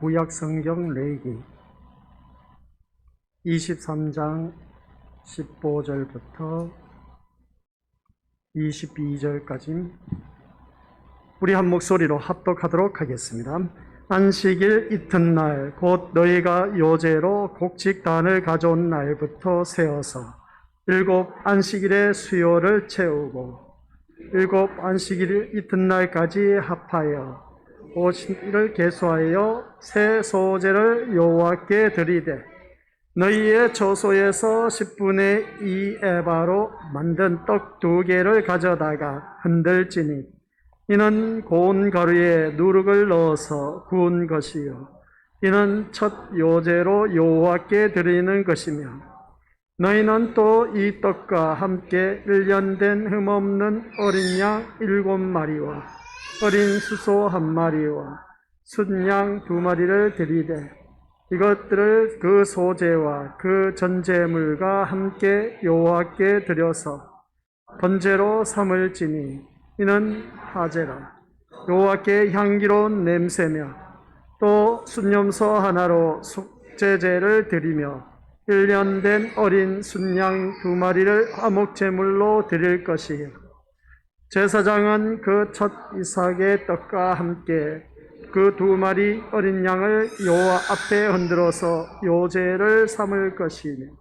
구약성경 레위기 23장 15절부터 22절까지 우리 한 목소리로 합독하도록 하겠습니다. 안식일 이튿날 곧 너희가 요제로 곡식단을 가져온 날부터 세어서 7 안식일의 수요를 채우고 7 안식일 이튿날까지 합하여 50일을 계수하여 새 소제를 여호와께 드리되 너희의 처소에서 10분의 2 에바로 만든 떡 2개를 가져다가 흔들지니 이는 고운 가루에 누룩을 넣어서 구운 것이요 이는 첫 요제로 여호와께 드리는 것이며 너희는 또 이 떡과 함께 1년 된 흠없는 어린 양 7마리와 어린 수소 1마리와 순양 2마리를 드리되 이것들을 그 소제와 그 전제물과 함께 여호와께 드려서 번제로 삼을지니 이는 화제라. 여호와께 향기로운 냄새며 또 순염소 하나로 속죄제를 드리며 1년 된 어린 순양 2마리를 화목제물로 드릴 것이요 제사장은 그 첫 이삭의 떡과 함께 그 2마리 어린 양을 여호와 앞에 흔들어서 요제를 삼을 것이며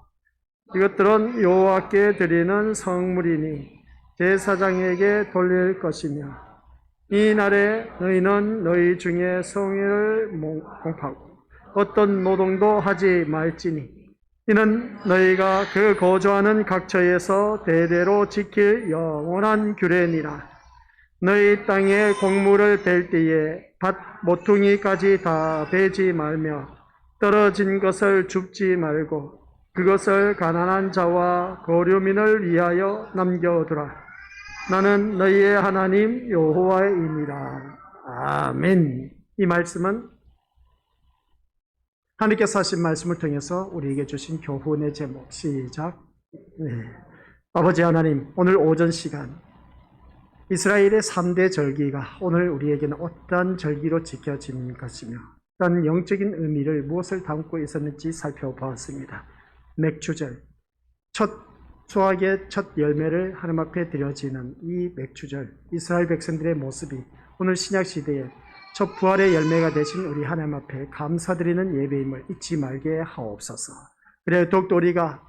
이것들은 여호와께 드리는 성물이니 제사장에게 돌릴 것이며 이 날에 너희는 너희 중에 성회를 공파하고 어떤 노동도 하지 말지니 이는 너희가 그 거주하는 각처에서 대대로 지킬 영원한 규례니라. 너희 땅에 곡물을 벨 때에 밭 모퉁이까지 다 베지 말며 떨어진 것을 줍지 말고 그것을 가난한 자와 거류민을 위하여 남겨두라. 나는 너희의 하나님 여호와이니라. 아멘. 이 말씀은 하나님께서 하신 말씀을 통해서 우리에게 주신 교훈의 제목. 시작. 아버지 하나님, 오늘 오전 시간 이스라엘의 3대 절기가 오늘 우리에게는 어떠한 절기로 지켜진 것이며 어떤 영적인 의미를 무엇을 담고 있었는지 살펴보았습니다. 맥추절, 수확의 첫 열매를 하나님 앞에 드려지는 이 맥추절, 이스라엘 백성들의 모습이 오늘 신약시대에 첫 부활의 열매가 되신 우리 하나님 앞에 감사드리는 예배임을 잊지 말게 하옵소서. 그래야 더욱더 우리가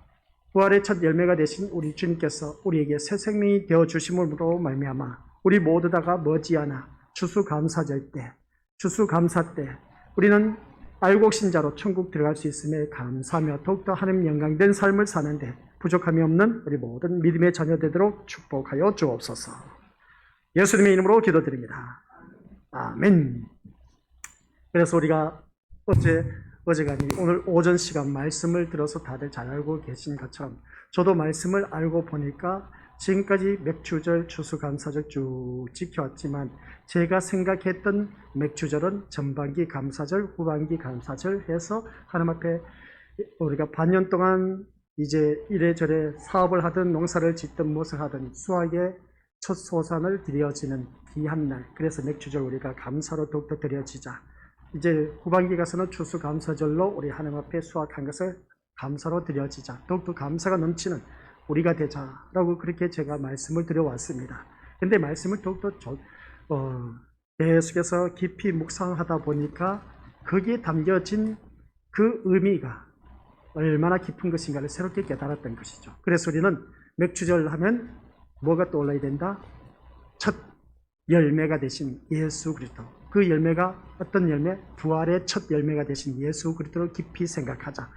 부활의 첫 열매가 되신 우리 주님께서 우리에게 새 생명이 되어주심으로 말미암아 우리 모두 다가 머지않아 추수감사절 때, 추수감사 때 우리는 알곡신자로 천국 들어갈 수 있음에 감사하며 더욱더 하나님 영광된 삶을 사는데 부족함이 없는 우리 모든 믿음의 자녀 되도록 축복하여 주옵소서. 예수님의 이름으로 기도드립니다. 아멘. 그래서 우리가 어제가 아니 오늘 오전 시간 말씀을 들어서 다들 잘 알고 계신 것처럼 저도 말씀을 알고 보니까 지금까지 맥추절, 추수감사절 쭉 지켜왔지만 제가 생각했던 맥추절은 전반기 감사절, 후반기 감사절 해서 하나님 앞에 우리가 반년 동안 이제 이래저래 사업을 하든 농사를 짓든 무엇을 하든 수확의 첫 소산을 드려지는 귀한 날. 그래서 맥추절 우리가 감사로 더욱더 드려지자. 이제 후반기 가서는 추수감사절로 우리 하나님 앞에 수확한 것을 감사로 드려지자. 더욱더 감사가 넘치는 우리가 되자라고 그렇게 제가 말씀을 드려왔습니다. 근데 말씀을 더욱더 계속해서 깊이 묵상하다 보니까 거기에 담겨진 그 의미가 얼마나 깊은 것인가를 새롭게 깨달았던 것이죠. 그래서 우리는 맥추절 하면 뭐가 떠올라야 된다? 첫 열매가 되신 예수 그리스도. 그 열매가 어떤 열매? 부활의 첫 열매가 되신 예수 그리스도를 깊이 생각하자.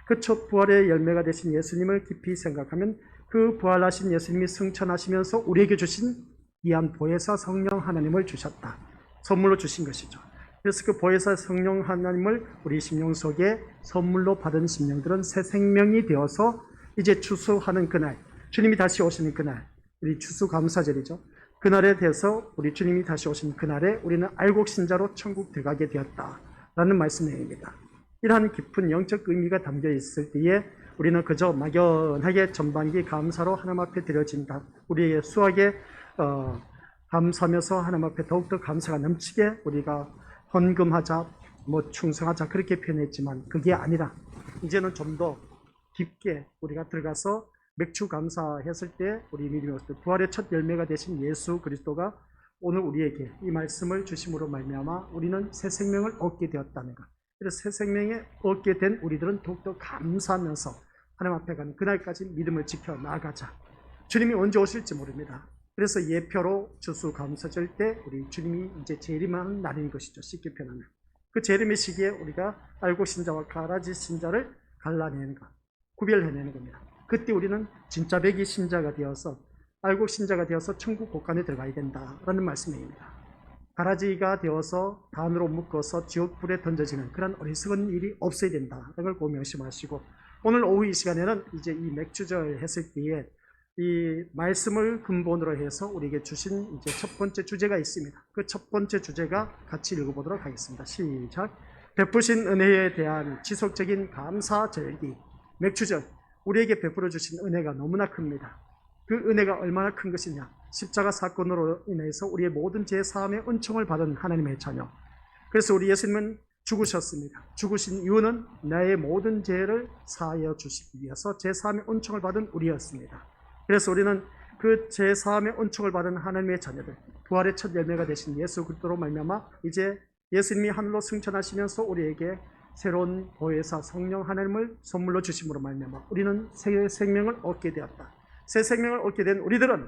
그 첫 부활의 열매가 되신 예수님을 깊이 생각하면 그 부활하신 예수님이 승천하시면서 우리에게 주신 귀한 보혜사 성령 하나님을 주셨다. 선물로 주신 것이죠. 그래서 그 보혜사 성령 하나님을 우리 심령 속에 선물로 받은 심령들은 새 생명이 되어서 이제 추수하는 그날, 주님이 다시 오시는 그날, 우리 추수감사절이죠. 그날에 대해서 우리 주님이 다시 오신 그날에 우리는 알곡신자로 천국 들어가게 되었다라는 말씀입니다. 이러한 깊은 영적 의미가 담겨 있을 때에 우리는 그저 막연하게 전반기 감사로 하나님 앞에 드려진다. 우리의 수확에 감사하면서 하나님 앞에 더욱더 감사가 넘치게 우리가 헌금하자, 뭐 충성하자 그렇게 표현했지만 그게 아니라 이제는 좀 더 깊게 우리가 들어가서 맥주 감사했을 때 우리 믿음의 부활의 첫 열매가 되신 예수 그리스도가 오늘 우리에게 이 말씀을 주심으로 말미암아 우리는 새 생명을 얻게 되었다는 것. 그래서 새 생명을 얻게 된 우리들은 더욱더 감사하면서 하나님 앞에 가는 그날까지 믿음을 지켜 나가자. 주님이 언제 오실지 모릅니다. 그래서 예표로 추수감사절 때 우리 주님이 이제 재림하는 날인 것이죠. 쉽게 표현하면. 그 재림의 시기에 우리가 알곡 신자와 가라지 신자를 갈라내는 것, 구별해내는 겁니다. 그때 우리는 진짜 백이 신자가 되어서 알곡 신자가 되어서 천국 곳간에 들어가야 된다라는 말씀입니다. 가라지가 되어서 단으로 묶어서 지옥불에 던져지는 그런 어리석은 일이 없어야 된다라는 걸 꼭 명심하시고 오늘 오후 이 시간에는 이제 이 맥주절 했을 때에 이 말씀을 근본으로 해서 우리에게 주신 이제 첫 번째 주제가 있습니다. 그 첫 번째 주제가 같이 읽어보도록 하겠습니다. 시작. 베푸신 은혜에 대한 지속적인 감사 절기. 맥주절. 우리에게 베풀어 주신 은혜가 너무나 큽니다. 그 은혜가 얼마나 큰 것이냐. 십자가 사건으로 인해서 우리의 모든 죄 사함의 은총을 받은 하나님의 자녀. 그래서 우리 예수님은 죽으셨습니다. 죽으신 이유는 나의 모든 죄를 사하여 주시기 위해서 죄 사함의 은총을 받은 우리였습니다. 그래서 우리는 그 죄 사함의 은총을 받은 하나님의 자녀들, 부활의 첫 열매가 되신 예수 그리스도로 말미암아 이제 예수님이 하늘로 승천하시면서 우리에게 새로운 보혜사 성령 하나님을 선물로 주심으로 말미암아 우리는 새 생명을 얻게 되었다. 새 생명을 얻게 된 우리들은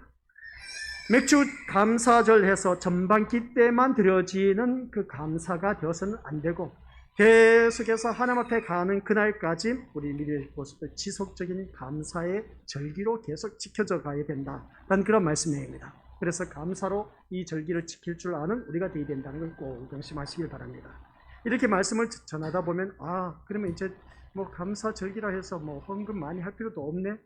맥주 감사절 해서 전반기 때만 드려지는 그 감사가 되어서는 안 되고 계속해서 하나님 앞에 가는 그날까지 우리 믿음의 모습을 지속적인 감사의 절기로 계속 지켜져 가야 된다라는 그런 말씀입니다. 그래서 감사로 이 절기를 지킬 줄 아는 우리가 되어야 된다는 걸 꼭 명심하시길 바랍니다. 이렇게 말씀을 전하다 보면 그러면 이제 뭐 감사 절기라 해서 뭐 헌금 많이 할 필요도 없네.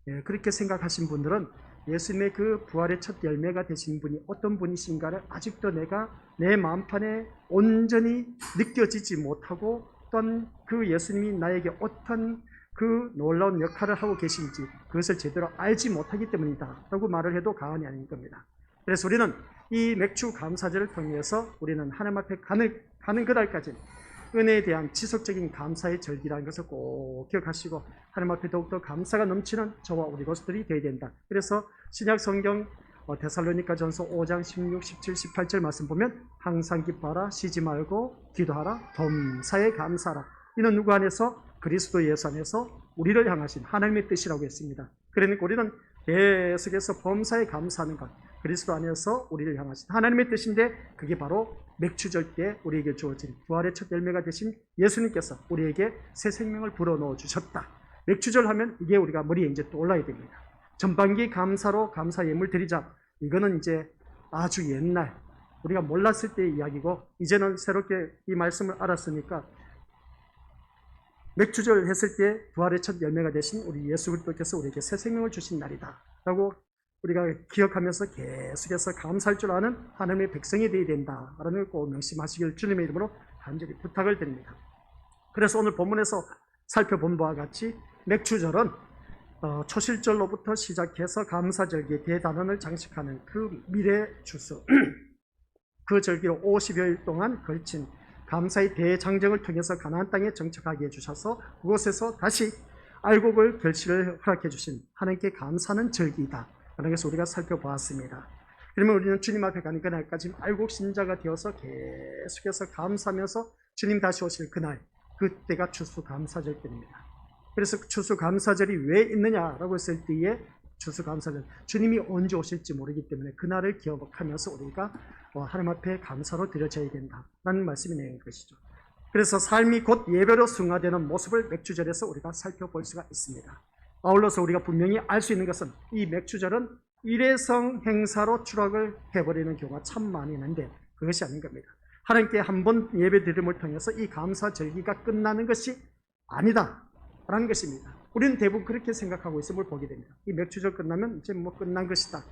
예, 그렇게 생각하신 분들은 예수님의 그 부활의 첫 열매가 되신 분이 어떤 분이신가를 아직도 내가 내 마음판에 온전히 느껴지지 못하고 또한 그 예수님이 나에게 어떤 그 놀라운 역할을 하고 계신지 그것을 제대로 알지 못하기 때문이다 라고 말을 해도 과언이 아닌 겁니다. 그래서 우리는 이 맥주 감사절을 통해서 우리는 하나님 앞에 가는 그날까지 은혜에 대한 지속적인 감사의 절기라는 것을 꼭 기억하시고 하나님 앞에 더욱더 감사가 넘치는 저와 우리 것들이 되어야 된다. 그래서 신약 성경 데살로니가 전서 5장 16, 17, 18절 말씀 보면 항상 기뻐하라, 쉬지 말고 기도하라, 범사에 감사하라. 이는 누구 안에서? 그리스도 예수 안에서 우리를 향하신 하나님의 뜻이라고 했습니다. 그러니까 우리는 계속해서 범사에 감사하는 것, 그리스도 안에서 우리를 향하신 하나님의 뜻인데 그게 바로 맥주절 때 우리에게 주어진 부활의 첫 열매가 되신 예수님께서 우리에게 새 생명을 불어넣어 주셨다. 맥주절 하면 이게 우리가 머리에 이제 또 올라야 됩니다. 전반기 감사로 감사 예물 드리자. 이거는 이제 아주 옛날 우리가 몰랐을 때의 이야기고 이제는 새롭게 이 말씀을 알았으니까 맥주절 했을 때 부활의 첫 열매가 되신 우리 예수 그리스도께서 우리에게 새 생명을 주신 날이다 라고 우리가 기억하면서 계속해서 감사할 줄 아는 하나님의 백성이 되어야 된다라는 걸 꼭 명심하시길 주님의 이름으로 간절히 부탁을 드립니다. 그래서 오늘 본문에서 살펴본 바와 같이 맥주절은 초실절로부터 시작해서 감사절기의 대단원을 장식하는 그 미래 주수 그 절기로 50여일 동안 걸친 감사의 대장정을 통해서 가나안 땅에 정착하게 해주셔서 그곳에서 다시 알곡을 결실을 허락해 주신 하나님께 감사하는 절기이다 라는 것을 우리가 살펴보았습니다. 그러면 우리는 주님 앞에 가는 그날까지 알곡 신자가 되어서 계속해서 감사하면서 주님 다시 오실 그날, 그때가 추수감사절 때입니다. 그래서 추수감사절이 왜 있느냐라고 했을 때에 추수감사절, 주님이 언제 오실지 모르기 때문에 그날을 기억하면서 우리가 하나님 앞에 감사로 드려져야 된다라는 말씀이 내는 것이죠. 그래서 삶이 곧 예배로 승화되는 모습을 맥주절에서 우리가 살펴볼 수가 있습니다. 아울러서 우리가 분명히 알 수 있는 것은 이 맥주절은 일회성 행사로 추락을 해버리는 경우가 참 많이 있는데 그것이 아닌 겁니다. 하나님께 한 번 예배 드림을 통해서 이 감사 절기가 끝나는 것이 아니다 라는 것입니다. 우리는 대부분 그렇게 생각하고 있음을 보게 됩니다. 이 맥주절 끝나면 이제 뭐 끝난 것이다.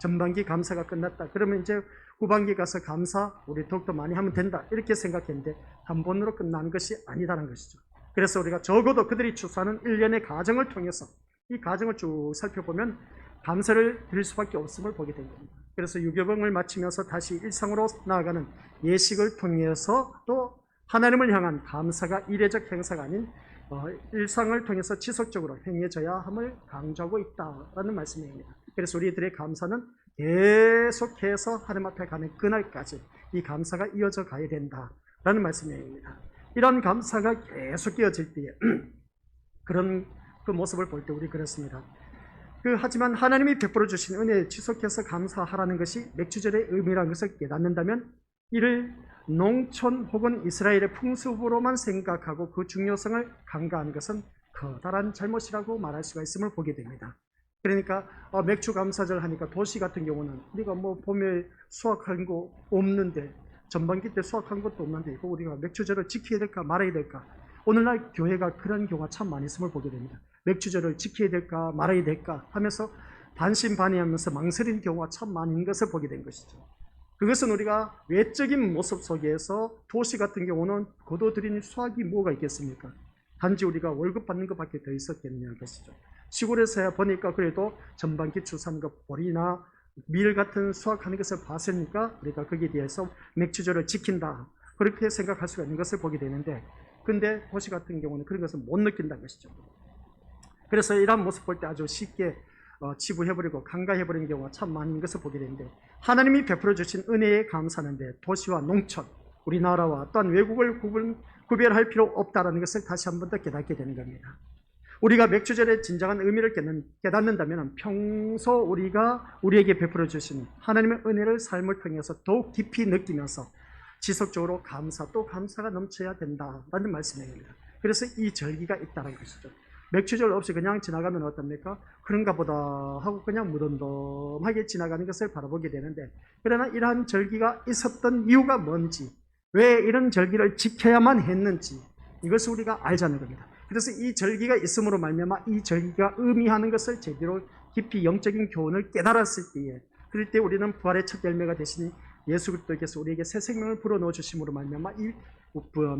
전반기 감사가 끝났다. 그러면 이제 후반기 가서 감사 우리 더욱더 많이 하면 된다. 이렇게 생각했는데 한 번으로 끝나는 것이 아니다라는 것이죠. 그래서 우리가 적어도 그들이 추수하는 1년의 과정을 통해서 이 과정을 쭉 살펴보면 감사를 드릴 수밖에 없음을 보게 된 겁니다. 그래서 유교병을 마치면서 다시 일상으로 나아가는 예식을 통해서 또 하나님을 향한 감사가 이례적 행사가 아닌 일상을 통해서 지속적으로 행해져야 함을 강조하고 있다라는 말씀입니다. 그래서 우리들의 감사는 계속해서 하나님 앞에 가는 그날까지 이 감사가 이어져 가야 된다라는 말씀입니다. 이런 감사가 계속 이어질 때에 그런 그 모습을 볼 때 우리 그렇습니다. 하지만 하나님이 베풀어 주신 은혜에 지속해서 감사하라는 것이 맥주절의 의미라는 것을 깨닫는다면 이를 농촌 혹은 이스라엘의 풍습으로만 생각하고 그 중요성을 간과하는 것은 커다란 잘못이라고 말할 수가 있음을 보게 됩니다. 그러니까 맥주 감사절 하니까 도시 같은 경우는 우리가 뭐 봄에 수확한 거 없는데 전반기 때 수확한 것도 없는데 이거 우리가 맥주절을 지켜야 될까 말아야 될까, 오늘날 교회가 그런 경우가 참 많이 있음을 보게 됩니다. 맥주절을 지켜야 될까 말아야 될까 하면서 반신반의하면서 망설이는 경우가 참 많은 것을 보게 된 것이죠. 그것은 우리가 외적인 모습 속에서 도시 같은 경우는 거둬들이는 수확이 뭐가 있겠습니까? 단지 우리가 월급 받는 것밖에 더 있었겠냐는 것이죠. 시골에서야 보니까 그래도 전반기 추수한것 보리나 밀 같은 수확하는 것을 봤으니까 우리가 거기에 대해서 맥주절을 지킨다 그렇게 생각할 수가 있는 것을 보게 되는데, 근데 도시 같은 경우는 그런 것을 못 느낀다는 것이죠. 그래서 이런 모습 볼 때 아주 쉽게 치부해버리고 간과해버리는 경우가 참 많은 것을 보게 되는데, 하나님이 베풀어 주신 은혜에 감사하는데 도시와 농촌, 우리나라와 또한 외국을 구별할 필요 없다는 것을 다시 한 번 더 깨닫게 되는 겁니다. 우리가 맥주절의 진정한 의미를 깨닫는다면 평소 우리가 우리에게 베풀어 주신 하나님의 은혜를 삶을 통해서 더욱 깊이 느끼면서 지속적으로 감사 또 감사가 넘쳐야 된다라는 말씀입니다. 그래서 이 절기가 있다는 것이죠. 맥주절 없이 그냥 지나가면 어떻습니까? 그런가 보다 하고 그냥 무덤덤하게 지나가는 것을 바라보게 되는데, 그러나 이러한 절기가 있었던 이유가 뭔지, 왜 이런 절기를 지켜야만 했는지 이것을 우리가 알자는 겁니다. 그래서 이 절기가 있음으로 말미암아 이 절기가 의미하는 것을 제대로 깊이 영적인 교훈을 깨달았을 때에, 그럴 때 우리는 부활의 첫 열매가 되신 예수 그리스도께서 우리에게 새 생명을 불어넣어 주심으로 말미암아 이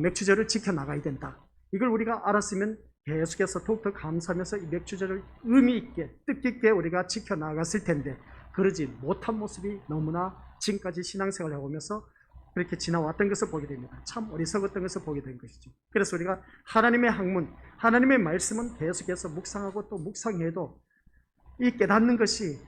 맥주절을 지켜나가야 된다. 이걸 우리가 알았으면 계속해서 더욱더 감사하면서 이 맥주절을 의미 있게 뜻깊게 우리가 지켜나갔을 텐데, 그러지 못한 모습이 너무나 지금까지 신앙생활을 해오면서 그렇게 지나왔던 것을 보게 됩니다. 참 어리석었던 것을 보게 된 것이죠. 그래서 우리가 하나님의 학문, 하나님의 말씀은 계속해서 묵상하고 또 묵상해도 이 깨닫는 것이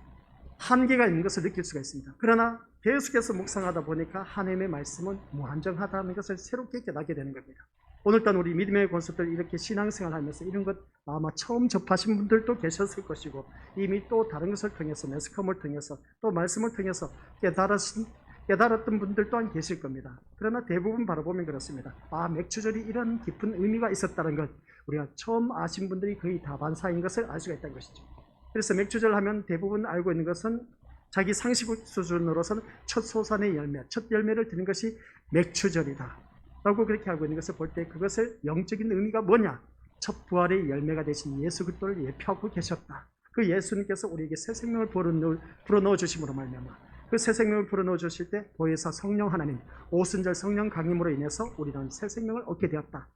한계가 있는 것을 느낄 수가 있습니다. 그러나 계속해서 묵상하다 보니까 하나님의 말씀은 무한정하다는 것을 새롭게 깨닫게 되는 겁니다. 오늘따라 우리 믿음의 권속들 이렇게 신앙생활 하면서 이런 것 아마 처음 접하신 분들도 계셨을 것이고, 이미 또 다른 것을 통해서 매스컴을 통해서 또 말씀을 통해서 깨달았던 분들 또한 계실 겁니다. 그러나 대부분 바라보면 그렇습니다. 맥주절이 이런 깊은 의미가 있었다는 것, 우리가 처음 아신 분들이 거의 다반사인 것을 알 수가 있다는 것이죠. 그래서 맥주절 하면 대부분 알고 있는 것은 자기 상식 수준으로서는 첫 소산의 열매, 첫 열매를 드는 것이 맥주절이다 라고 그렇게 알고 있는 것을 볼 때, 그것을 영적인 의미가 뭐냐? 첫 부활의 열매가 되신 예수 그리스도를 예표하고 계셨다. 그 예수님께서 우리에게 새 생명을 불어넣어 주심으로 말미암아 그 새 생명을 불어넣어 주실 때 보혜사 성령 하나님, 오순절 성령 강림으로 인해서 우리는 새 생명을 얻게 되었다.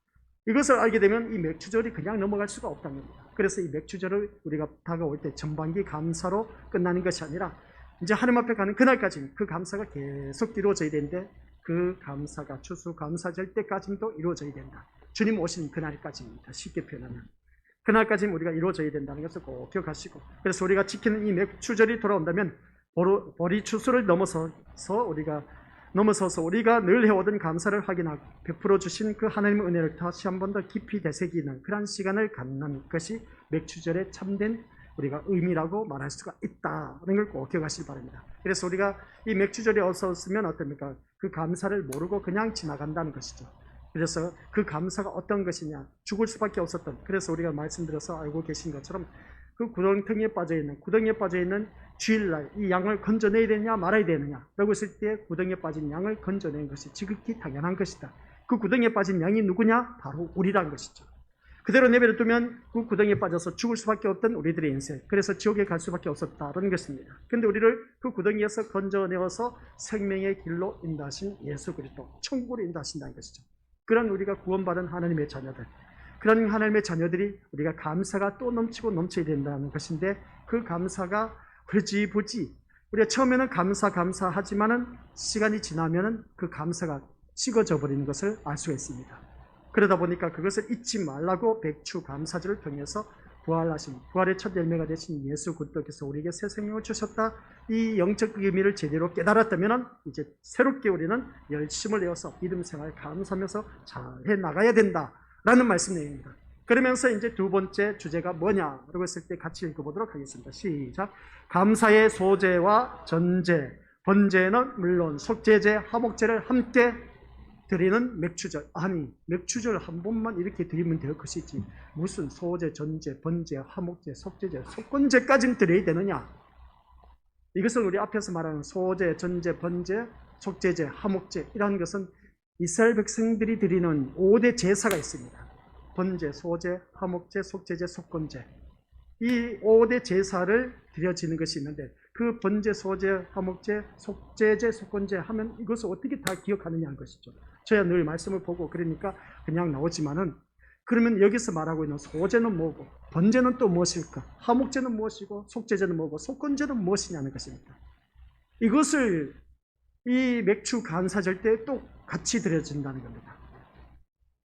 이것을 알게 되면 이 맥주절이 그냥 넘어갈 수가 없다는 겁니다. 그래서 이 맥주절을 우리가 다가올 때 전반기 감사로 끝나는 것이 아니라 이제 하나님 앞에 가는 그날까지 그 감사가 계속 이루어져야 되는데, 그 감사가 추수 감사절 때까지도 이루어져야 된다. 주님 오신 그날까지입니다. 쉽게 표현하면 그날까지 우리가 이루어져야 된다는 것을 꼭 기억하시고, 그래서 우리가 지키는 이 맥주절이 돌아온다면 보리 추수를 넘어서서 우리가 늘 해오던 감사를 확인하고 베풀어 주신 그 하나님의 은혜를 다시 한 번 더 깊이 되새기는 그런 시간을 갖는 것이 맥주절의 참된 우리가 의미라고 말할 수가 있다는 걸 꼭 기억하시기 바랍니다. 그래서 우리가 이 맥주절이 없었으면 어떻습니까? 그 감사를 모르고 그냥 지나간다는 것이죠. 그래서 그 감사가 어떤 것이냐? 죽을 수밖에 없었던, 그래서 우리가 말씀드려서 알고 계신 것처럼 그 구덩이에 빠져있는 주일날 이 양을 건져내야 되느냐 말아야 되느냐 라고 했을 때 구덩이에 빠진 양을 건져내는 것이 지극히 당연한 것이다. 그 구덩이에 빠진 양이 누구냐? 바로 우리란 것이죠. 그대로 내버려 두면 그 구덩이에 빠져서 죽을 수밖에 없던 우리들의 인생, 그래서 지옥에 갈 수밖에 없었다는 것입니다. 그런데 우리를 그 구덩이에서 건져내어서 생명의 길로 인도하신 예수 그리스도, 천국으로 인도하신다는 것이죠. 그런 우리가 구원받은 하나님의 자녀들, 그런 하나님의 자녀들이 우리가 감사가 또 넘치고 넘쳐야 된다는 것인데, 그 감사가 흐지부지 우리가 처음에는 감사하지만은 시간이 지나면은 그 감사가 식어져 버리는 것을 알 수가 있습니다. 그러다 보니까 그것을 잊지 말라고 맥주 감사절을 통해서 부활의 첫 열매가 되신 예수 그리스도께서 우리에게 새 생명을 주셨다. 이 영적 의미를 제대로 깨달았다면 이제 새롭게 우리는 열심을 내어서 믿음 생활 감사하면서 잘 해나가야 된다라는 말씀 내용입니다. 그러면서 이제 두 번째 주제가 뭐냐라고 했을 때 같이 읽어보도록 하겠습니다. 시작. 감사의 소제와 전제, 번제는 물론 속제제, 화목제를 함께 드리는 맥주절. 아니, 맥주절 한 번만 이렇게 드리면 될 것이지 무슨 소제, 전제, 번제, 화목제, 속제제, 속건제까지는 드려야 되느냐? 이것은 우리 앞에서 말하는 소제, 전제, 번제, 속제제, 화목제 이라는 것은 이스라엘 백성들이 드리는 5대 제사가 있습니다. 번제, 소제, 화목제, 속제제, 속건제. 이 5대 제사를 드려지는 것이 있는데 그 번제, 소제, 화목제, 속제제, 속건제 하면 이것을 어떻게 다 기억하느냐 하는 것이죠. 저야 늘 말씀을 보고 그러니까 그냥 나오지만은 그러면 여기서 말하고 있는 소제는 뭐고 번제는 또 무엇일까? 화목제는 무엇이고 속제제는 뭐고 속건제는 무엇이냐는 것입니다. 이것을 이 맥주 감사절 때 또 같이 드려진다는 겁니다.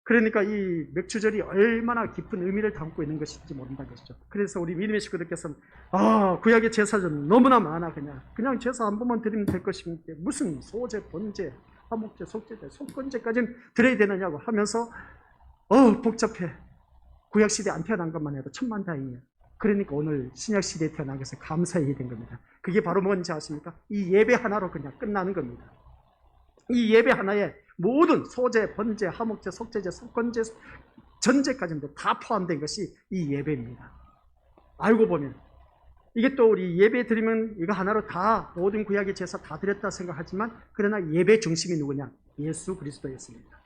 그러니까 이 맥주절이 얼마나 깊은 의미를 담고 있는 것인지 모른다는 것이죠. 그래서 우리 믿음의 식구들께서는 구약의 제사전 너무나 많아 그냥 제사 한 번만 드리면 될 것인데 무슨 소제, 번제, 화목제, 속제제, 속건제까지는 드려야 되느냐고 하면서 복잡해. 구약시대 안 태어난 것만 해도 천만다행이에요. 그러니까 오늘 신약시대에 태어난 것에 감사하게 된 겁니다. 그게 바로 뭔지 아십니까? 이 예배 하나로 그냥 끝나는 겁니다. 이 예배 하나에 모든 소제, 번제, 화목제, 속제제, 속건제, 전제까지인데 다 포함된 것이 이 예배입니다. 알고 보면 이게 또 우리 예배 드리면 이거 하나로 다 모든 구약의 제사 다 드렸다 생각하지만 그러나 예배 중심이 누구냐? 예수 그리스도였습니다.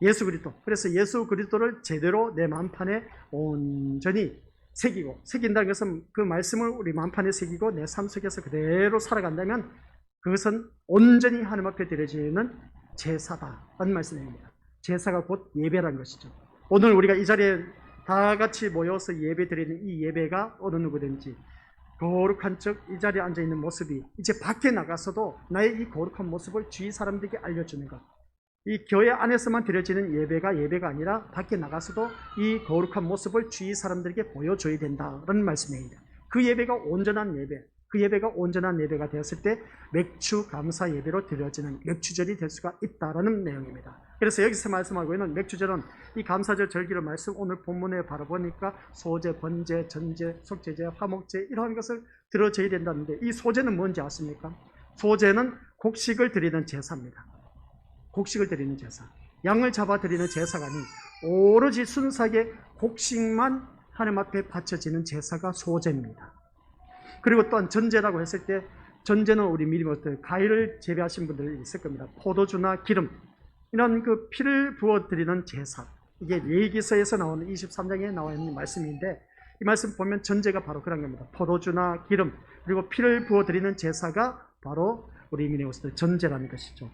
예수 그리스도. 그래서 예수 그리스도를 제대로 내 마음판에 온전히 새긴다는 것은 그 말씀을 우리 마음판에 새기고 내 삶 속에서 그대로 살아간다면 그것은 온전히 하나님 앞에 드려지는 제사다라는 말씀입니다. 제사가 곧 예배라는 것이죠. 오늘 우리가 이 자리에 다 같이 모여서 예배 드리는 이 예배가 어느 누구든지 거룩한 척 이 자리에 앉아있는 모습이 이제 밖에 나가서도 나의 이 거룩한 모습을 주위 사람들에게 알려주는 것. 이 교회 안에서만 드려지는 예배가 아니라 밖에 나가서도 이 거룩한 모습을 주위 사람들에게 보여줘야 된다는 말씀입니다. 그 예배가 온전한 예배, 그 예배가 온전한 예배가 되었을 때 맥주 감사 예배로 드려지는 맥주절이 될 수가 있다는 내용입니다. 그래서 여기서 말씀하고 있는 맥주절은 이 감사절 절기를 말씀 오늘 본문에 바라보니까 소제, 번제, 전제, 속제제, 화목제 이러한 것을 들어줘야 된다는데 이 소제는 뭔지 아십니까? 소제는 곡식을 드리는 제사입니다. 곡식을 드리는 제사. 양을 잡아 드리는 제사가 아닌 오로지 순수하게 곡식만 하나님 앞에 바쳐지는 제사가 소제입니다. 그리고 또한 전제라고 했을 때 전제는 우리 미리 어떤 과일을 재배하신 분들이 있을 겁니다. 포도주나 기름 이런 그 피를 부어드리는 제사. 이게 레위기서에서 나오는 23장에 나와 있는 말씀인데 이 말씀 보면 전제가 바로 그런 겁니다. 포도주나 기름 그리고 피를 부어드리는 제사가 바로 우리 미네오스의 전제라는 것이죠.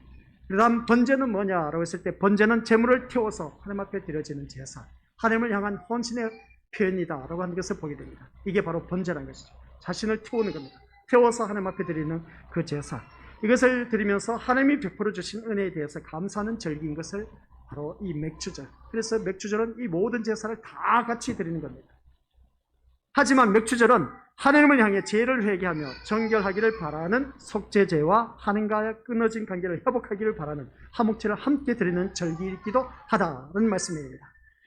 그 다음 번제는 뭐냐라고 했을 때 번제는 제물을 태워서 하나님 앞에 드려지는 제사, 하나님을 향한 헌신의 표현이다라고 하는 것을 보게 됩니다. 이게 바로 번제라는 것이죠. 자신을 태우는 겁니다. 태워서 하나님 앞에 드리는 그 제사, 이것을 드리면서 하나님이 베풀어 주신 은혜에 대해서 감사하는 절기인 것을 바로 이 맥주절. 그래서 맥주절은 이 모든 제사를 다 같이 드리는 겁니다. 하지만 맥주절은 하나님을 향해 죄를 회개하며 정결하기를 바라는 속죄제와 하나님과의 끊어진 관계를 회복하기를 바라는 화목제를 함께 드리는 절기이기도 하다는 말씀입니다.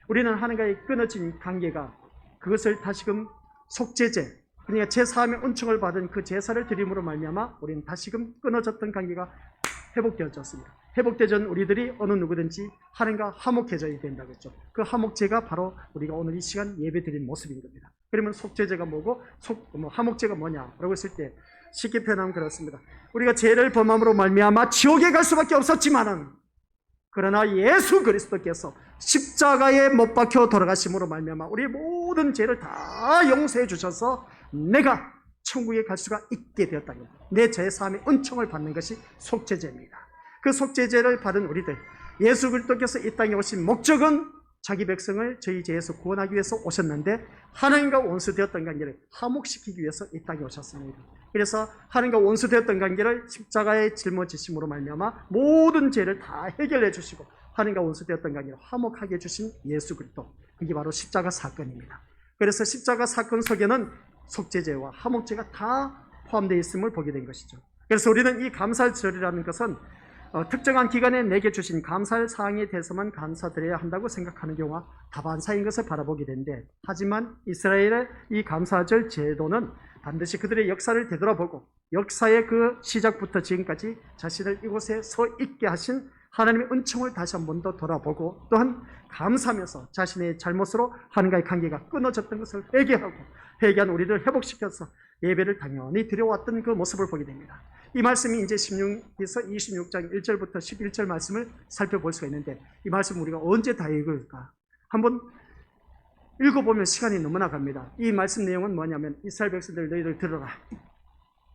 우리는 하나님과의 끊어진 관계가 그것을 다시금 속죄제, 그러니까 제사함의 은총을 받은 그 제사를 드림으로 말미암아 우리는 다시금 끊어졌던 관계가 회복되어졌습니다. 회복되전 우리들이 어느 누구든지 하나님과 화목해져야 된다고 했죠. 그 화목제가 바로 우리가 오늘 이 시간 예배 드린 모습인 겁니다. 그러면 속죄제가 뭐고 화목제가 뭐냐라고 했을 때 쉽게 표현하면 그렇습니다. 우리가 죄를 범함으로 말미암아 지옥에 갈 수밖에 없었지만은 그러나 예수 그리스도께서 십자가에 못 박혀 돌아가심으로 말미암아 우리의 모든 죄를 다 용서해 주셔서 내가 천국에 갈 수가 있게 되었다는 겁니다. 내 죄사함의 은총을 받는 것이 속죄제입니다. 그 속죄제를 받은 우리들, 예수 그리스도께서 이 땅에 오신 목적은 자기 백성을 저희 죄에서 구원하기 위해서 오셨는데 하나님과 원수되었던 관계를 화목시키기 위해서 이 땅에 오셨습니다. 그래서 하나님과 원수되었던 관계를 십자가에 짊어지심으로 말미암아 모든 죄를 다 해결해 주시고 하나님과 원수되었던 관계를 화목하게 해주신 예수 그리스도, 그게 바로 십자가 사건입니다. 그래서 십자가 사건 속에는 속죄죄와 화목죄가 다 포함되어 있음을 보게 된 것이죠. 그래서 우리는 이 감사절이라는 것은 특정한 기간에 내게 주신 감사할 사항에 대해서만 감사드려야 한다고 생각하는 경우가 다반사인 것을 바라보게 되는데, 하지만 이스라엘의 이 감사절 제도는 반드시 그들의 역사를 되돌아보고 역사의 그 시작부터 지금까지 자신을 이곳에 서 있게 하신 하나님의 은총을 다시 한 번 더 돌아보고 또한 감사하면서 자신의 잘못으로 하나님과의 관계가 끊어졌던 것을 회개한 우리를 회복시켜서 예배를 당연히 드려왔던 그 모습을 보게 됩니다. 이 말씀이 이제 26장 1절부터 11절 말씀을 살펴볼 수가 있는데, 이 말씀 우리가 언제 다 읽을까? 한번 읽어보면 시간이 너무나 갑니다. 이 말씀 내용은 뭐냐면, 이스라엘 백성들 너희들 들어라.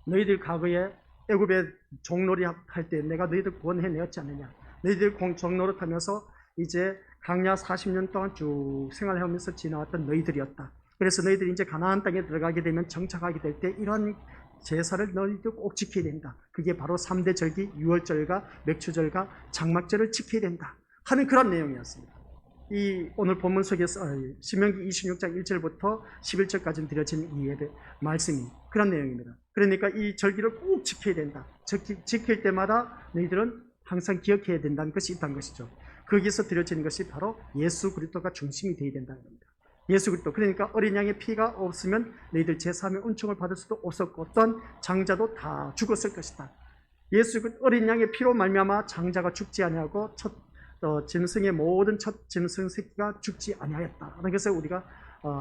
너희들 과거에 애굽에 종놀이 할 때 내가 너희들 구원해내었지 않느냐. 너희들 종노릇하면서 이제 광야 40년 동안 쭉 생활하면서 지나왔던 너희들이었다. 그래서 너희들이 이제 가나안 땅에 들어가게 되면 정착하게 될 때 이러한 제사를 너희들 꼭 지켜야 된다. 그게 바로 3대 절기, 유월절과 맥추절과 장막절을 지켜야 된다 하는 그런 내용이었습니다. 이 오늘 본문 속에서 신명기 26장 1절부터 11절까지 드려진 이 예배 말씀이 그런 내용입니다. 그러니까 이 절기를 꼭 지켜야 된다. 지킬 때마다 너희들은 항상 기억해야 된다는 것이 있다는 것이죠. 거기서 드려지는 것이 바로 예수 그리스도가 중심이 되어야 된다는 겁니다. 예수 그리스도, 그러니까 어린 양의 피가 없으면 너희들 제사함의 은총을 받을 수도 없었고 어떤 장자도 다 죽었을 것이다. 어린 양의 피로 말미암아 장자가 죽지 아니하고 짐승의 모든 첫 짐승 새끼가 죽지 아니하였다. 그래서 우리가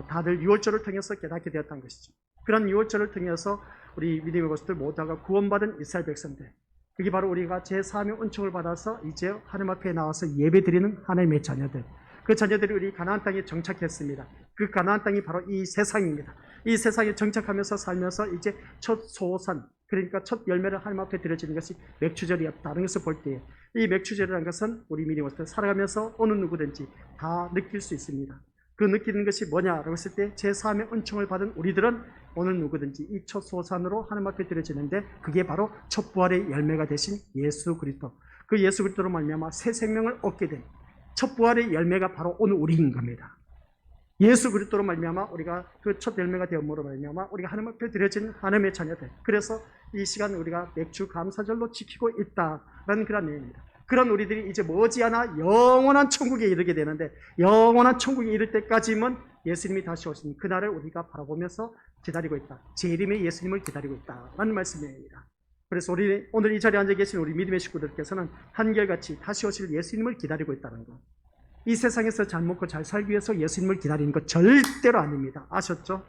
다들 유월절을 통해서 깨닫게 되었다는 것이죠. 그런 유월절을 통해서 우리 믿음의 것들 모두가 구원받은 이스라엘 백성들, 그게 바로 우리가 제3의 은총을 받아서 이제 하나님 앞에 나와서 예배드리는 하나님의 자녀들, 그 자녀들이 우리 가나안 땅에 정착했습니다. 그 가나안 땅이 바로 이 세상입니다. 이 세상에 정착하면서 살면서 이제 첫 소산, 그러니까 첫 열매를 하나님 앞에 드려지는 것이 맥추절이었다는 것을 볼 때, 이 맥추절이라는 것은 우리 믿음의 것들 살아가면서 어느 누구든지 다 느낄 수 있습니다. 그 느끼는 것이 뭐냐라고 했을 때, 제3의 은총을 받은 우리들은 오늘 누구든지 이 첫 소산으로 하나님 앞에 드려지는데, 그게 바로 첫 부활의 열매가 되신 예수 그리스도, 그 예수 그리스도로 말미암아 새 생명을 얻게 된 첫 부활의 열매가 바로 오늘 우리인 겁니다. 예수 그리스도로 말미암아 우리가 그 첫 열매가 되었므로 말미암아 우리가 하나님 앞에 드려진 하나님의 자녀들, 그래서 이 시간 우리가 맥주 감사절로 지키고 있다라는 그런 내용입니다. 그런 우리들이 이제 머지않아 영원한 천국에 이르게 되는데, 영원한 천국에 이를 때까지만 예수님이 다시 오신 그날을 우리가 바라보면서 기다리고 있다. 재림의 예수님을 기다리고 있다라는 말씀입니다. 그래서 우리 오늘 이 자리에 앉아 계신 우리 믿음의 식구들께서는 한결같이 다시 오실 예수님을 기다리고 있다는 것. 이 세상에서 잘 먹고 잘 살기 위해서 예수님을 기다리는 것 절대로 아닙니다. 아셨죠?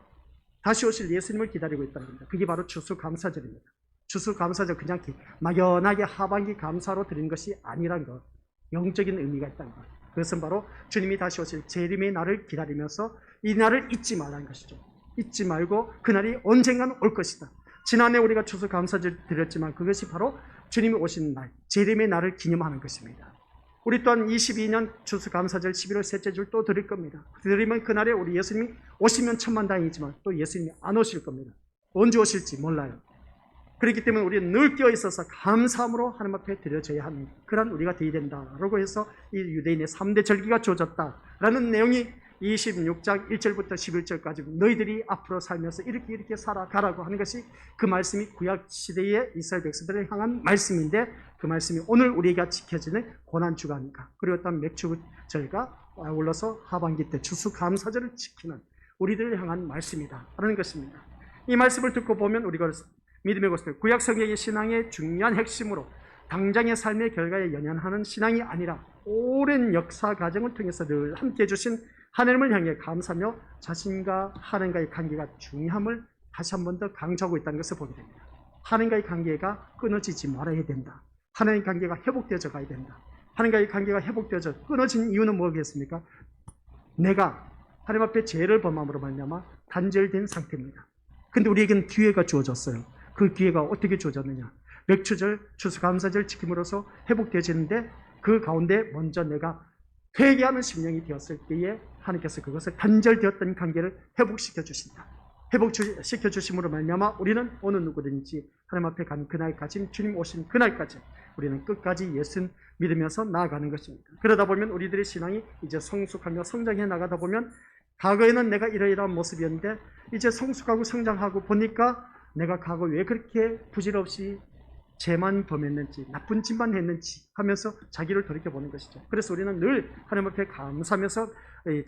다시 오실 예수님을 기다리고 있다는 겁니다. 그게 바로 추수감사절입니다. 추수감사절, 그냥 막연하게 하반기 감사로 드리는 것이 아니란 것, 영적인 의미가 있다는 것. 그것은 바로 주님이 다시 오실 재림의 날을 기다리면서 이 날을 잊지 말라는 것이죠. 잊지 말고 그날이 언젠가는 올 것이다. 지난해 우리가 추수감사절 드렸지만 그것이 바로 주님이 오시는 날, 재림의 날을 기념하는 것입니다. 우리 또한 22년 추수감사절 11월 셋째 줄 또 드릴 겁니다. 드리면 그날에 우리 예수님이 오시면 천만다행이지만 또 예수님이 안 오실 겁니다. 언제 오실지 몰라요. 그렇기 때문에 우리는 늘 끼어있어서 감사함으로 하나님 앞에 드려져야 하는 그런 우리가 되어야 된다라고 해서 이 유대인의 3대 절기가 주어졌다라는 내용이 26장 1절부터 11절까지 너희들이 앞으로 살면서 이렇게 살아가라고 하는 것이, 그 말씀이 구약시대의 이스라엘 백성들을 향한 말씀인데, 그 말씀이 오늘 우리가 지켜지는 고난주간과 그리고 또 맥추절과 아울러서 하반기 때 추수감사절을 지키는 우리들을 향한 말씀이다라는 것입니다. 이 말씀을 듣고 보면 우리가 믿음의 것을 구약 성경의 신앙의 중요한 핵심으로 당장의 삶의 결과에 연연하는 신앙이 아니라 오랜 역사 과정을 통해서 늘 함께해 주신 하나님을 향해 감사하며 자신과 하나님과의 관계가 중요함을 다시 한 번 더 강조하고 있다는 것을 보게 됩니다. 하나님과의 관계가 끊어지지 말아야 된다. 하나님의 관계가 회복되어져 가야 된다. 하나님과의 관계가 회복되어져 끊어진 이유는 뭐겠습니까? 내가 하나님 앞에 죄를 범함으로 말미암아 단절된 상태입니다. 근데 우리에게는 기회가 주어졌어요. 그 기회가 어떻게 주어졌느냐? 맥추절, 추수감사절 지킴으로써 회복되어지는데, 그 가운데 먼저 내가 회개하는 심령이 되었을 때에 하나님께서 그것을 단절되었던 관계를 회복시켜 주신다. 회복시켜 주심으로 말미암아 우리는 어느 누구든지 하나님 앞에 간 그날까지, 주님 오신 그날까지 우리는 끝까지 예수 믿으면서 나아가는 것입니다. 그러다 보면 우리들의 신앙이 이제 성숙하며 성장해 나가다 보면, 과거에는 내가 이러이러한 모습이었는데 이제 성숙하고 성장하고 보니까 내가 과거 왜 그렇게 부질없이 죄만 범했는지, 나쁜 짓만 했는지 하면서 자기를 돌이켜보는 것이죠. 그래서 우리는 늘 하나님 앞에 감사하면서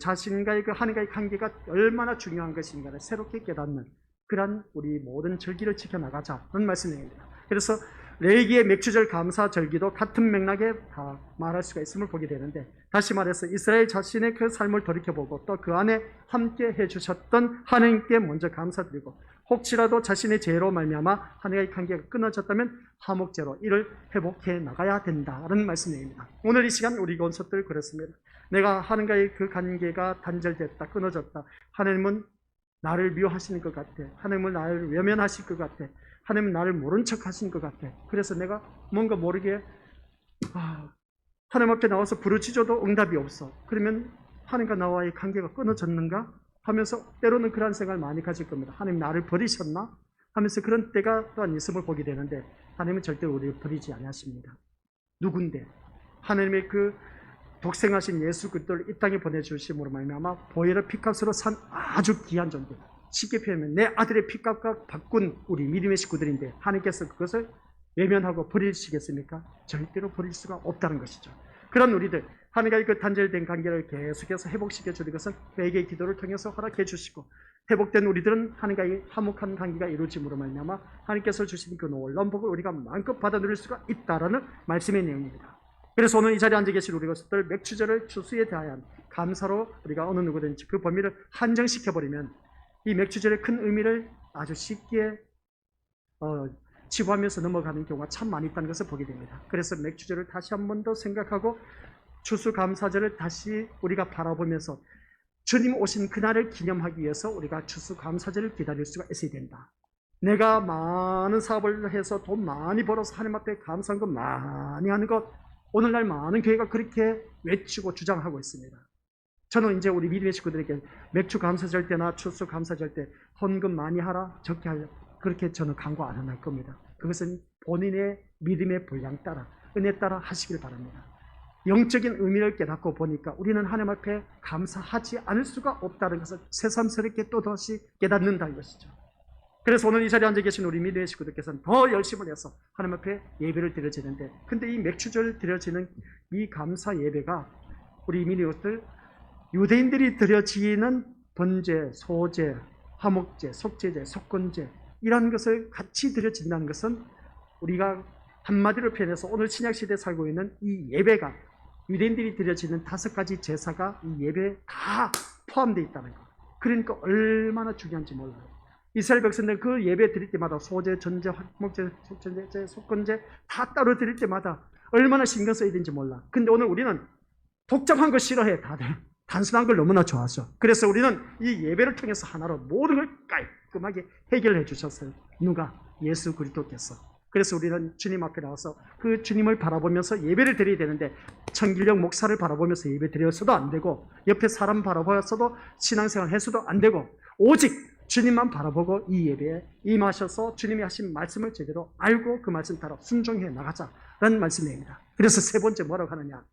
자신과의 그 하나님과의 관계가 얼마나 중요한 것인가를 새롭게 깨닫는 그러한 우리 모든 절기를 지켜나가자는 말씀입니다. 그래서 레위기의 맥주절 감사 절기도 같은 맥락에 다 말할 수가 있음을 보게 되는데, 다시 말해서 이스라엘 자신의 그 삶을 돌이켜보고 또 그 안에 함께 해주셨던 하나님께 먼저 감사드리고, 혹시라도 자신의 죄로 말미암아 하나님과의 관계가 끊어졌다면 화목제로 이를 회복해 나가야 된다는 말씀입니다. 오늘 이 시간 우리 원수들 그렇습니다. 내가 하나님과의 그 관계가 단절됐다, 끊어졌다. 하나님은 나를 미워하시는 것 같아. 하나님은 나를 외면하실 것 같아. 하나님은 나를 모른 척 하신 것 같아. 그래서 내가 뭔가 모르게 하나님 앞에 나와서 부르짖어도 응답이 없어. 그러면 하나님과 나와의 관계가 끊어졌는가 하면서 때로는 그런 생각을 많이 가질 겁니다. 하나님 나를 버리셨나 하면서 그런 때가 또한 있음을 보게 되는데, 하나님은 절대로 우리를 버리지 않으십니다. 누군데? 하나님의 그 독생하신 예수 그리스도를 이 땅에 보내주심으로 말미암아 보혈의 피값으로 산 아주 귀한 존재, 쉽게 표현하면 내 아들의 피값과 바꾼 우리 믿음의 식구들인데, 하나님께서 그것을 외면하고 버리시겠습니까? 절대로 버릴 수가 없다는 것이죠. 그런 우리들, 하나님과의 그 단절된 관계를 계속해서 회복시켜 주는 것은 회개의 기도를 통해서 허락해 주시고, 회복된 우리들은 하나님과의 화목한 관계가 이루어짐으로 말미암아 하나님께서 주신 그 놀라운 복을 우리가 마음껏 받아 누릴 수가 있다라는 말씀의 내용입니다. 그래서 오늘 이 자리에 앉아 계신 우리 것들, 맥주절을 추수에 대한 감사로 우리가 어느 누구든지 그 범위를 한정시켜버리면 이 맥주절의 큰 의미를 아주 쉽게 치부하면서 넘어가는 경우가 참 많이 있다는 것을 보게 됩니다. 그래서 맥주절을 다시 한 번 더 생각하고 추수감사절을 다시 우리가 바라보면서 주님 오신 그날을 기념하기 위해서 우리가 추수감사절을 기다릴 수가 있어야 된다. 내가 많은 사업을 해서 돈 많이 벌어서 하나님 앞에 감사한 것 많이 하는 것, 오늘날 많은 교회가 그렇게 외치고 주장하고 있습니다. 저는 이제 우리 믿음의 식구들에게 맥주 감사절 때나 추수 감사절 때 헌금 많이 하라, 적게 하라, 그렇게 저는 강구 안 할 겁니다. 그것은 본인의 믿음의 분량 따라, 은혜 따라 하시길 바랍니다. 영적인 의미를 깨닫고 보니까 우리는 하나님 앞에 감사하지 않을 수가 없다는 것을 새삼스럽게 또다시 깨닫는다는 것이죠. 그래서 오늘 이 자리에 앉아 계신 우리 믿음의 식구들께서는 더 열심을 해서 하나님 앞에 예배를 드려지는데, 근데 이 맥주절 드려지는 이 감사 예배가 우리 믿음들, 유대인들이 드려지는 번제, 소제, 화목제, 속죄제, 속건제, 이런 것을 같이 드려진다는 것은 우리가 한마디로 표현해서 오늘 신약시대에 살고 있는 이 예배가, 유대인들이 드려지는 5가지 제사가 이 예배에 다 포함되어 있다는 것. 그러니까 얼마나 중요한지 몰라요. 이스라엘 백성들 그 예배 드릴 때마다 소제, 전제, 화목제, 속죄제, 속건제 다 따로 드릴 때마다 얼마나 신경 써야 되는지 몰라. 근데 오늘 우리는 복잡한 거 싫어해, 다들. 단순한 걸 너무나 좋아하죠. 그래서 우리는 이 예배를 통해서 하나로 모든 걸 깔끔하게 해결해 주셨어요. 누가? 예수 그리스도께서. 그래서 우리는 주님 앞에 나와서 그 주님을 바라보면서 예배를 드려야 되는데, 청길령 목사를 바라보면서 예배 드려서도 안 되고, 옆에 사람 바라보았어도 신앙생활 해서도 안 되고, 오직 주님만 바라보고 이 예배에 임하셔서 주님이 하신 말씀을 제대로 알고 그 말씀 따라 순종해 나가자라는 말씀입니다. 그래서 세 번째 뭐라고 하느냐?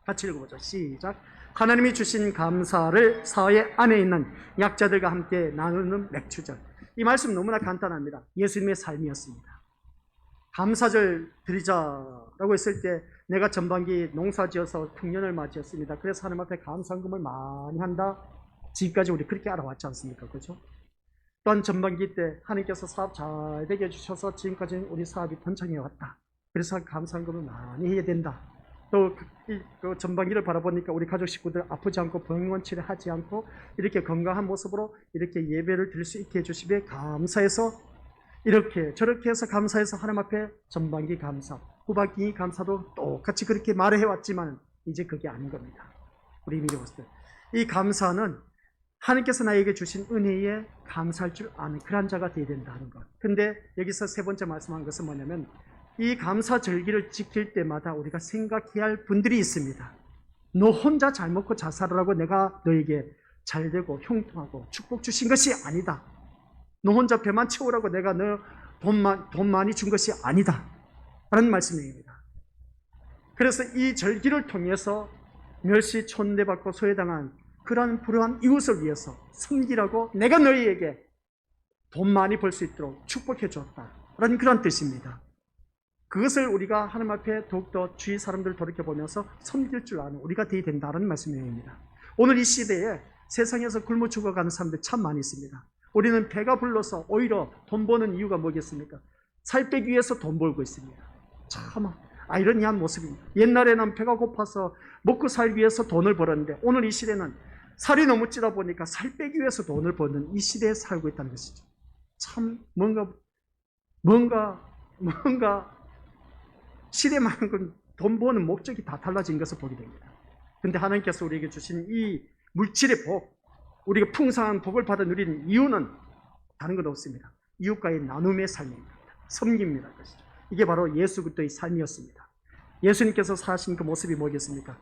같이 읽어보죠. 시작. 하나님이 주신 감사를 사회 안에 있는 약자들과 함께 나누는 맥주절. 이 말씀 너무나 간단합니다. 예수님의 삶이었습니다. 감사절 드리자라고 했을 때, 내가 전반기 농사지어서 풍년을 맞이했습니다. 그래서 하나님 앞에 감사금을 많이 한다. 지금까지 우리 그렇게 알아왔지 않습니까? 그렇죠? 또한 전반기 때 하나님께서 사업 잘 되게 해주셔서 지금까지 우리 사업이 번창해 왔다. 그래서 감사금을 많이 해야 된다. 또 그 전반기를 바라보니까 우리 가족 식구들 아프지 않고 병원 치료하지 않고 이렇게 건강한 모습으로 이렇게 예배를 드릴 수 있게 해주시기에 감사해서 이렇게 저렇게 해서 감사해서 하나님 앞에 전반기 감사, 후반기 감사도 똑같이 그렇게 말을 해왔지만 이제 그게 아닌 겁니다. 우리 믿어보세요. 이 감사는 하나님께서 나에게 주신 은혜에 감사할 줄 아는 그런 자가 되어야 된다는 것. 근데 여기서 세 번째 말씀한 것은 뭐냐면, 이 감사 절기를 지킬 때마다 우리가 생각해야 할 분들이 있습니다. 너 혼자 잘 먹고 잘 살으라고 내가 너에게 잘 되고 형통하고 축복 주신 것이 아니다. 너 혼자 배만 채우라고 내가 너 돈 많이 준 것이 아니다. 라는 말씀입니다. 그래서 이 절기를 통해서 멸시 천대받고 소외당한 그러한 불우한 이웃을 위해서 섬기라고 내가 너희에게 돈 많이 벌 수 있도록 축복해 주었다. 라는 그런 뜻입니다. 그것을 우리가 하나님 앞에 더욱더 주위 사람들을 돌이켜보면서 섬길 줄 아는 우리가 되어야 된다는 말씀입니다. 오늘 이 시대에 세상에서 굶어 죽어가는 사람들이 참 많이 있습니다. 우리는 배가 불러서 오히려 돈 버는 이유가 뭐겠습니까? 살 빼기 위해서 돈 벌고 있습니다. 참 아이러니한 모습입니다. 옛날에는 배가 고파서 먹고 살기 위해서 돈을 벌었는데 오늘 이 시대는 살이 너무 찌다 보니까 살 빼기 위해서 돈을 버는 이 시대에 살고 있다는 것이죠. 참 뭔가 시대만큼 돈 버는 목적이 다 달라진 것을 보게 됩니다. 그런데 하나님께서 우리에게 주신 이 물질의 복, 우리가 풍성한 복을 받아 누리는 이유는 다른 것 없습니다. 이웃과의 나눔의 삶입니다. 섬깁니다. 것이죠. 이게 바로 예수 그리스도의 삶이었습니다. 예수님께서 사신 그 모습이 뭐겠습니까?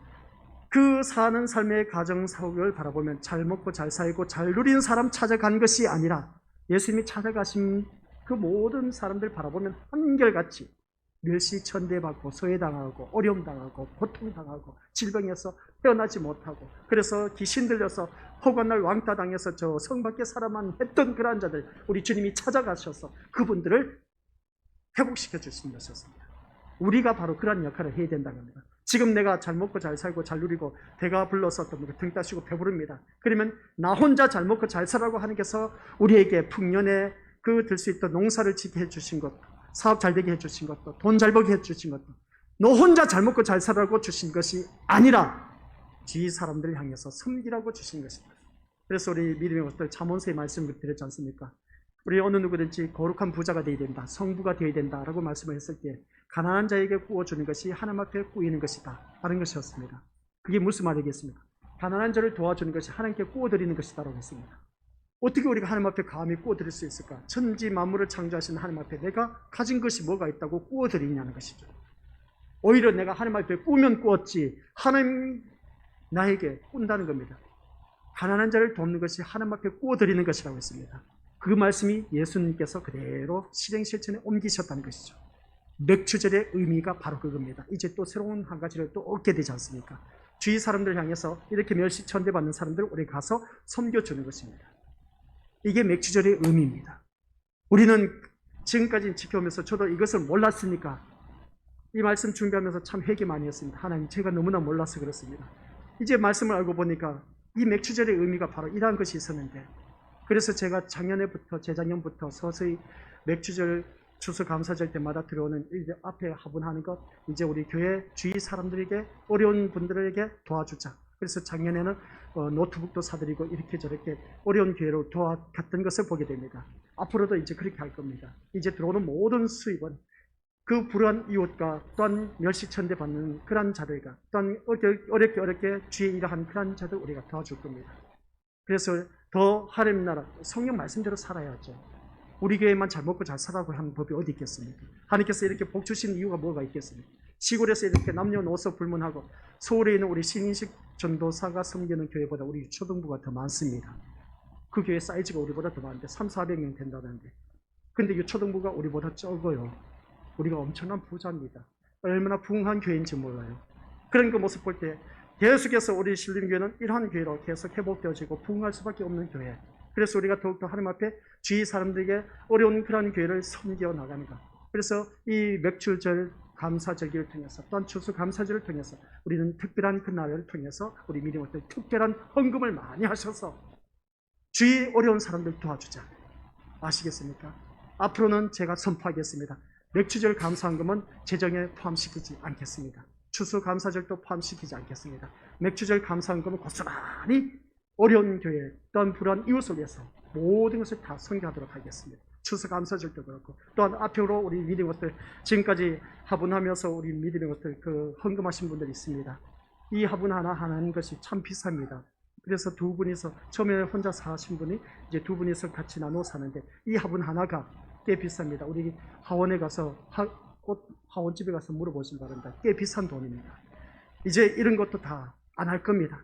그 사는 삶의 가정사역을 바라보면 잘 먹고 잘 살고 잘 누리는 사람 찾아간 것이 아니라 예수님이 찾아가신 그 모든 사람들 바라보면 한결같이 멸시천대받고 소외당하고 어려움당하고 고통당하고 질병에서 헤어나지 못하고 그래서 귀신 들려서 허관날 왕따당해서 저 성 밖에 살아만 했던 그러한 자들 우리 주님이 찾아가셔서 그분들을 회복시켜 주신 것이었습니다. 우리가 바로 그런 역할을 해야 된다는 겁니다. 지금 내가 잘 먹고 잘 살고 잘 누리고 배가 불러서 또 등 따시고 배부릅니다. 그러면 나 혼자 잘 먹고 잘 살라고 하나님께서 우리에게 풍년에 들 수 있던 농사를 짓게 해주신 것, 사업 잘 되게 해주신 것도, 돈 잘 벌게 해주신 것도, 너 혼자 잘 먹고 잘 살라고 주신 것이 아니라 주위 사람들을 향해서 섬기라고 주신 것입니다. 그래서 우리 믿음의 것들 잠언서의 말씀을 드렸지 않습니까? 우리 어느 누구든지 거룩한 부자가 되어야 된다, 성부가 되어야 된다라고 말씀을 했을 때 가난한 자에게 구워주는 것이 하나님 앞에 구이는 것이다 하는 것이었습니다. 그게 무슨 말이겠습니까? 가난한 자를 도와주는 것이 하나님께 구워드리는 것이다라고 했습니다. 어떻게 우리가 하나님 앞에 감히 구워드릴 수 있을까? 천지 만물을 창조하신 하나님 앞에 내가 가진 것이 뭐가 있다고 구워드리냐는 것이죠. 오히려 내가 하나님 앞에 꾸면 구웠지 하나님 나에게 꾼다는 겁니다. 가난한 자를 돕는 것이 하나님 앞에 구워드리는 것이라고 했습니다. 그 말씀이 예수님께서 그대로 실행 실천에 옮기셨다는 것이죠. 맥추절의 의미가 바로 그겁니다. 이제 또 새로운 한 가지를 또 얻게 되지 않습니까? 주위 사람들 향해서 이렇게 멸시천대받는 사람들을 우리 가서 섬겨주는 것입니다. 이게 맥추절의 의미입니다. 우리는 지금까지 지켜오면서 저도 이것을 몰랐으니까 이 말씀 준비하면서 참 회개 많이 했습니다. 하나님 제가 너무나 몰라서 그렇습니다. 이제 말씀을 알고 보니까 이 맥추절의 의미가 바로 이러한 것이 있었는데 그래서 제가 작년에부터 재작년부터 서서히 맥추절 추수감사절 때마다 들어오는 앞에 화분하는 것 이제 우리 교회 주위 사람들에게 어려운 분들에게 도와주자. 그래서 작년에는 노트북도 사드리고 이렇게 저렇게 어려운 교회로 도와갔던 것을 보게 됩니다. 앞으로도 이제 그렇게 할 겁니다. 이제 들어오는 모든 수입은 그 불우한 이웃과 또한 멸시천대 받는 그런 자들과 또한 어렵게 주의 일을 그런 자들 우리가 도와줄 겁니다. 그래서 더 하나님 나라 성경 말씀대로 살아야죠. 우리 교회만 잘 먹고 잘 살라고 하는 법이 어디 있겠습니까? 하나님께서 이렇게 복 주신 이유가 뭐가 있겠습니까? 시골에서 이렇게 남녀노소 불문하고 서울에 있는 우리 신인식 전도사가 섬기는 교회보다 우리 유초등부가 더 많습니다. 그 교회 사이즈가 우리보다 더 많은데 300~400명 된다는데 근데 유초등부가 우리보다 적어요. 우리가 엄청난 부자입니다. 얼마나 부흥한 교회인지 몰라요. 그런 그 모습 볼 때 계속해서 우리 신림교회는 이러한 교회로 계속 회복되어지고 부흥할 수밖에 없는 교회. 그래서 우리가 더욱더 하나님 앞에 주위 사람들에게 어려운 그런 교회를 섬겨 나가는 것. 그래서 이 맥추절 감사절기를 통해서 또한 추수감사절을 통해서 우리는 특별한 그날을 통해서 우리 믿음을 특별한 헌금을 많이 하셔서 주위 어려운 사람들 도와주자. 아시겠습니까? 앞으로는 제가 선포하겠습니다. 맥추절 감사헌금은 재정에 포함시키지 않겠습니다. 추수감사절도 포함시키지 않겠습니다. 맥추절 감사헌금은 고스란히 어려운 교회 또한 불우한 이웃을 위해서 모든 것을 다 섬겨하도록 하겠습니다. 추수감사절도 그렇고 또한 앞으로 우리 믿음의 것들 지금까지 화분하면서 우리 믿음의 것들 그 헌금하신 분들이 있습니다. 이 화분 하나 하는 것이 참 비쌉니다. 그래서 두 분이서 처음에 혼자 사신 분이 이제 두 분이서 같이 나눠 사는데 이 화분 하나가 꽤 비쌉니다. 우리 화원에 가서 꽃 화원집에 가서 물어보시기 바랍니다. 꽤 비싼 돈입니다. 이제 이런 것도 다 안 할 겁니다.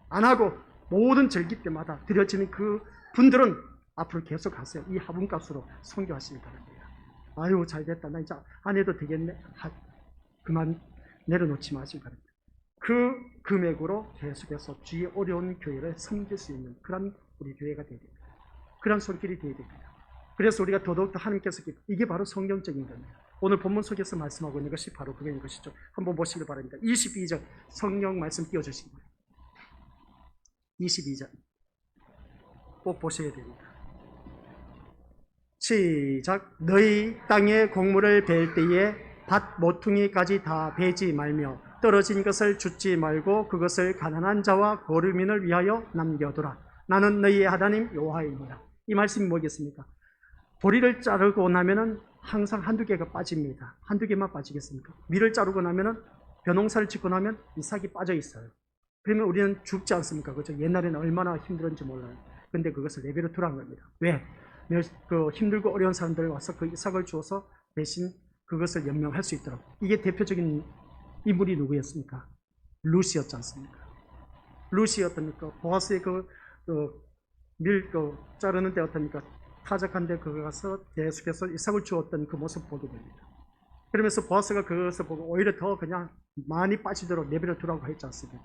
안 하고 모든 절기 때마다 드려지는 그 분들은 앞으로 계속 하세요. 이 화분값으로 선교하시기 바랍니다. 아유, 잘 됐다. 나 이제 안 해도 되겠네. 그만 내려놓지 마시기 바랍니다. 그 금액으로 계속해서 주의 어려운 교회를 섬길 수 있는 그런 우리 교회가 되어야 됩니다. 그런 손길이 되어야 됩니다. 그래서 우리가 더더욱더 하나님께서 이게 바로 성경적인 겁니다. 오늘 본문 속에서 말씀하고 있는 것이 바로 그거인 것이죠. 한번 보시기 바랍니다. 22절 성령 말씀 띄워주시기 바랍니다. 22절 꼭 보셔야 됩니다. 시작. 너희 땅에 곡물을 벨 때에 밭 모퉁이까지 다 베지 말며 떨어진 것을 줍지 말고 그것을 가난한 자와 거류민을 위하여 남겨두라. 나는 너희의 하나님 여호와이니라. 이 말씀이 뭐겠습니까? 보리를 자르고 나면은 항상 한두 개가 빠집니다. 한두 개만 빠지겠습니까? 밀을 자르고 나면은 벼농사를 짓고 나면 이 싹이 빠져 있어요. 그러면 우리는 죽지 않습니까? 그죠? 옛날에는 얼마나 힘들었는지 몰라요. 근데 그것을 내버려 두라는 겁니다. 왜? 그 힘들고 어려운 사람들 와서 그 이삭을 주어서 대신 그것을 연명할 수 있도록. 이게 대표적인 인물이 누구였습니까? 루시였지 않습니까? 루시였답니까? 보아스의 밀 자르는 데 어떻습니까? 타작한데 그거 가서 계속해서 이삭을 주었던 그 모습 보게 됩니다. 그러면서 보아스가 그것을 보고 오히려 더 그냥 많이 빠지도록 내버려 두라고 했지 않습니까?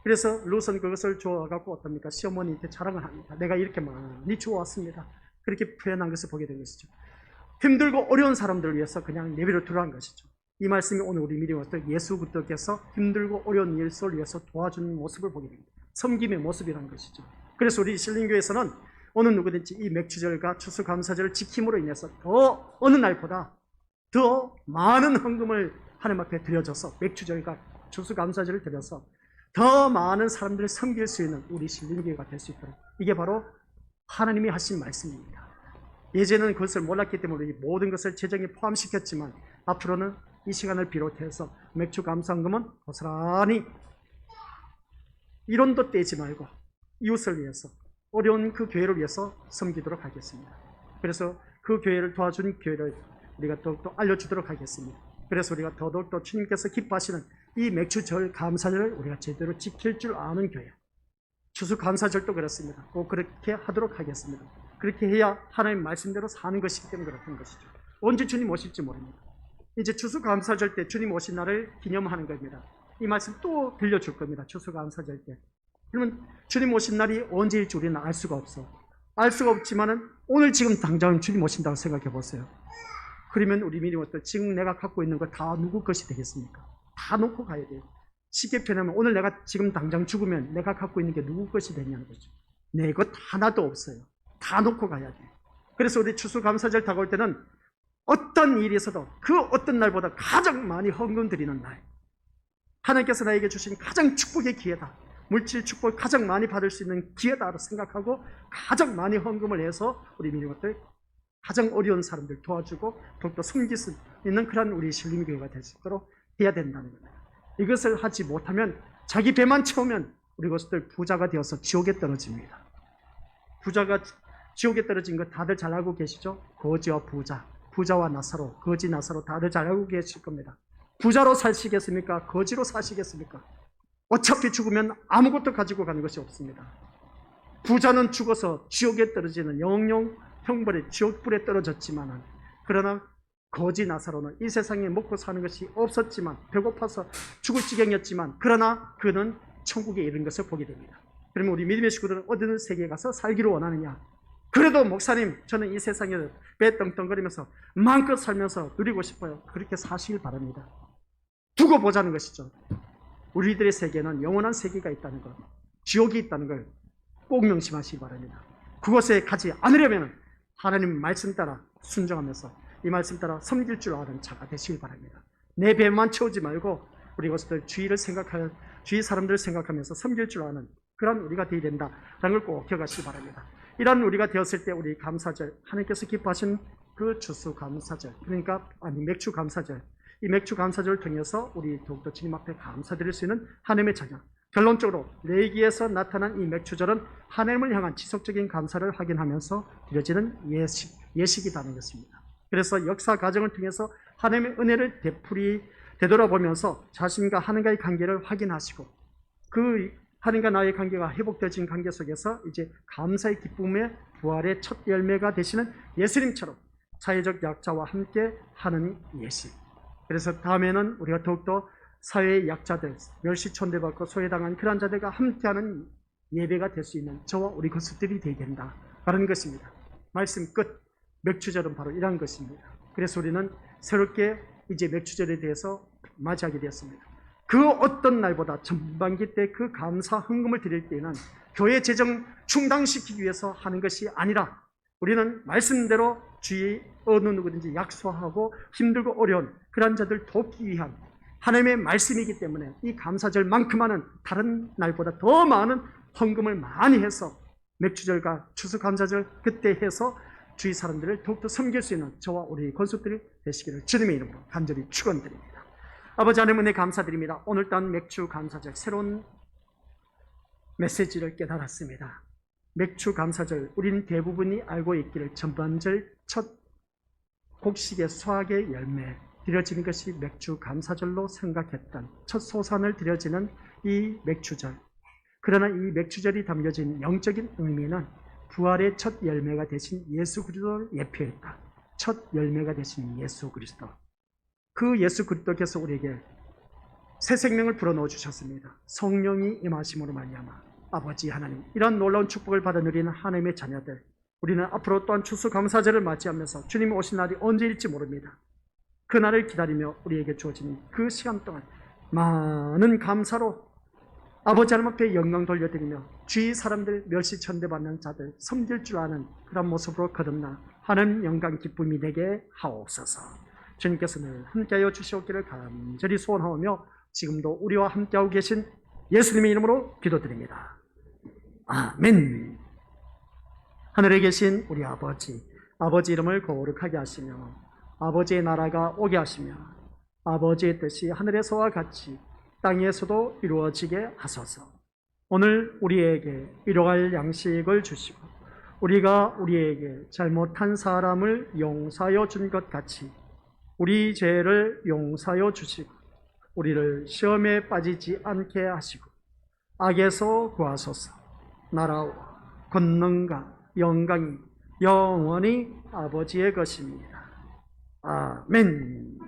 그래서 룻은 그것을 주어갖고 어떻습니까? 시어머니한테 자랑을 합니다. 내가 이렇게 많이 주어왔습니다. 그렇게 표현한 것을 보게 된 것이죠. 힘들고 어려운 사람들을 위해서 그냥 내버려 두라는 것이죠. 이 말씀이 오늘 우리 미리 왔을 때 예수 그리스도께서 힘들고 어려운 일을 위해서 도와주는 모습을 보게 됩니다. 섬김의 모습이라는 것이죠. 그래서 우리 신림교회에서는 어느 누구든지 이 맥주절과 추수감사절을 지킴으로 인해서 더 어느 날보다 더 많은 헌금을 하나님 앞에 드려줘서 맥주절과 추수감사절을 드려서 더 많은 사람들을 섬길 수 있는 우리 신림교회가 될 수 있도록 이게 바로 하나님이 하신 말씀입니다. 예전에는 그것을 몰랐기 때문에 모든 것을 재정에 포함시켰지만 앞으로는 이 시간을 비롯해서 맥주 감사헌금은 고스란히 이론도 떼지 말고 이웃을 위해서 어려운 그 교회를 위해서 섬기도록 하겠습니다. 그래서 그 교회를 도와준 교회를 우리가 더욱더 알려주도록 하겠습니다. 그래서 우리가 더욱더 주님께서 기뻐하시는 이 맥주절 감사절을 우리가 제대로 지킬 줄 아는 교회, 추수감사절도 그렇습니다. 꼭 그렇게 하도록 하겠습니다. 그렇게 해야 하나님 말씀대로 사는 것이기 때문에 그렇다는 것이죠. 언제 주님 오실지 모릅니다. 이제 추수감사절 때 주님 오신 날을 기념하는 겁니다. 이 말씀 또 들려줄 겁니다. 추수감사절 때. 그러면 주님 오신 날이 언제일지 우리는 알 수가 없어. 알 수가 없지만은 오늘 지금 당장 주님 오신다고 생각해 보세요. 그러면 우리 미리 어떤 지금 내가 갖고 있는 거 다 누구 것이 되겠습니까? 다 놓고 가야 돼요. 쉽게 표현하면 오늘 내가 지금 당장 죽으면 내가 갖고 있는 게 누구 것이 되냐는 거죠. 내 것 하나도 없어요. 다 놓고 가야 돼요. 그래서 우리 추수감사절 다가올 때는 어떤 일이 있어도 그 어떤 날보다 가장 많이 헌금 드리는 날, 하나님께서 나에게 주신 가장 축복의 기회다, 물질 축복을 가장 많이 받을 수 있는 기회다로 생각하고 가장 많이 헌금을 해서 우리 민족들 가장 어려운 사람들 도와주고 더욱더 섬길 수 있는 그런 우리 신림교회가 될 수 있도록 해야 된다는 겁니다. 이것을 하지 못하면 자기 배만 채우면 우리 것들 부자가 되어서 지옥에 떨어집니다. 부자가 지옥에 떨어진 거 다들 잘 알고 계시죠? 거지와 부자, 부자와 나사로, 거지 나사로 다들 잘 알고 계실 겁니다. 부자로 사시겠습니까? 거지로 사시겠습니까? 어차피 죽으면 아무것도 가지고 가는 것이 없습니다. 부자는 죽어서 지옥에 떨어지는 영영 형벌의 지옥불에 떨어졌지만, 그러나 거지 나사로는 이 세상에 먹고 사는 것이 없었지만, 배고파서 죽을 지경이었지만, 그러나 그는 천국에 이른 것을 보게 됩니다. 그러면 우리 믿음의 식구들은 어느 세계에 가서 살기를 원하느냐? 그래도 목사님, 저는 이 세상에 배 떵떵거리면서 마음껏 살면서 누리고 싶어요. 그렇게 사시길 바랍니다. 두고 보자는 것이죠. 우리들의 세계는 영원한 세계가 있다는 것, 지옥이 있다는 걸 꼭 명심하시기 바랍니다. 그곳에 가지 않으려면 하나님 말씀 따라 순종하면서 이 말씀 따라 섬길 줄 아는 자가 되시길 바랍니다. 내 배만 채우지 말고 우리 것들 주위를 생각하여 주위 사람들을 생각하면서 섬길 줄 아는 그런 우리가 되어야 된다라는 걸 꼭 기억하시기 바랍니다. 이런 우리가 되었을 때 우리 감사절, 하나님께서 기뻐하신 그 추수감사절, 그러니까 맥주 감사절, 이 맥주 감사절을 통해서 우리 더욱더 주님 앞에 감사드릴 수 있는 하나님의 자녀, 결론적으로 레위기에서 나타난 이 맥주절은 하나님을 향한 지속적인 감사를 확인하면서 드려지는 예식이라는 것입니다. 그래서 역사 과정을 통해서 하나님의 은혜를 되돌아보면서 자신과 하나님과의 관계를 확인하시고 그 하나님과 나의 관계가 회복되어진 관계 속에서 이제 감사의 기쁨의 부활의 첫 열매가 되시는 예수님처럼 사회적 약자와 함께 하는 예시. 그래서 다음에는 우리가 더욱더 사회의 약자들, 멸시천대받고 소외당한 그런 자들과 함께하는 예배가 될 수 있는 저와 우리 것들이 되게 된다. 라는 것입니다. 말씀 끝. 맥주절은 바로 이런 것입니다. 그래서 우리는 새롭게 이제 맥주절에 대해서 맞이하게 되었습니다. 그 어떤 날보다 전반기 때 그 감사 헌금을 드릴 때에는 교회 재정 충당시키기 위해서 하는 것이 아니라 우리는 말씀대로 주의 어느 누구든지 약소하고 힘들고 어려운 그런 자들 돕기 위한 하나님의 말씀이기 때문에 이 감사절만큼만은 다른 날보다 더 많은 헌금을 많이 해서 맥주절과 추수감사절 그때 해서 주위 사람들을 더욱더 섬길 수 있는 저와 우리 권속들이 되시기를 주님의 이름으로 간절히 축원드립니다. 아버지 하나님 은혜 감사드립니다. 오늘 딴 맥주 감사절 새로운 메시지를 깨달았습니다. 맥주 감사절 우리는 대부분이 알고 있기를 전반절 첫 곡식의 수확의 열매 드려지는 것이 맥주 감사절로 생각했던 첫 소산을 드려지는 이 맥주절. 그러나 이 맥주절이 담겨진 영적인 의미는 부활의 첫 열매가 되신 예수 그리스도를 예표했다. 첫 열매가 되신 예수 그리스도. 그 예수 그리스도께서 우리에게 새 생명을 불어넣어 주셨습니다. 성령이 임하심으로 말미암아 아버지 하나님 이런 놀라운 축복을 받아 누리는 하나님의 자녀들 우리는 앞으로 또한 추수감사절을 맞이하면서 주님이 오신 날이 언제일지 모릅니다. 그 날을 기다리며 우리에게 주어진 그 시간 동안 많은 감사로 아버지 하나님 앞에 영광 돌려드리며 주위 사람들 멸시천대받는 자들 섬길 줄 아는 그런 모습으로 거듭나 하나님 영광 기쁨이 되게 하옵소서. 주님께서 늘 함께하여 주시옵기를 간절히 소원하오며 지금도 우리와 함께하고 계신 예수님의 이름으로 기도드립니다. 아멘. 하늘에 계신 우리 아버지 이름을 거룩하게 하시며 아버지의 나라가 오게 하시며 아버지의 뜻이 하늘에서와 같이 땅에서도 이루어지게 하소서. 오늘 우리에게 일용할 양식을 주시고 우리가 우리에게 잘못한 사람을 용서하여 준 것 같이 우리 죄를 용서하여 주시고 우리를 시험에 빠지지 않게 하시고 악에서 구하소서. 나라와 권능과 영광이 영원히 아버지의 것입니다. 아멘.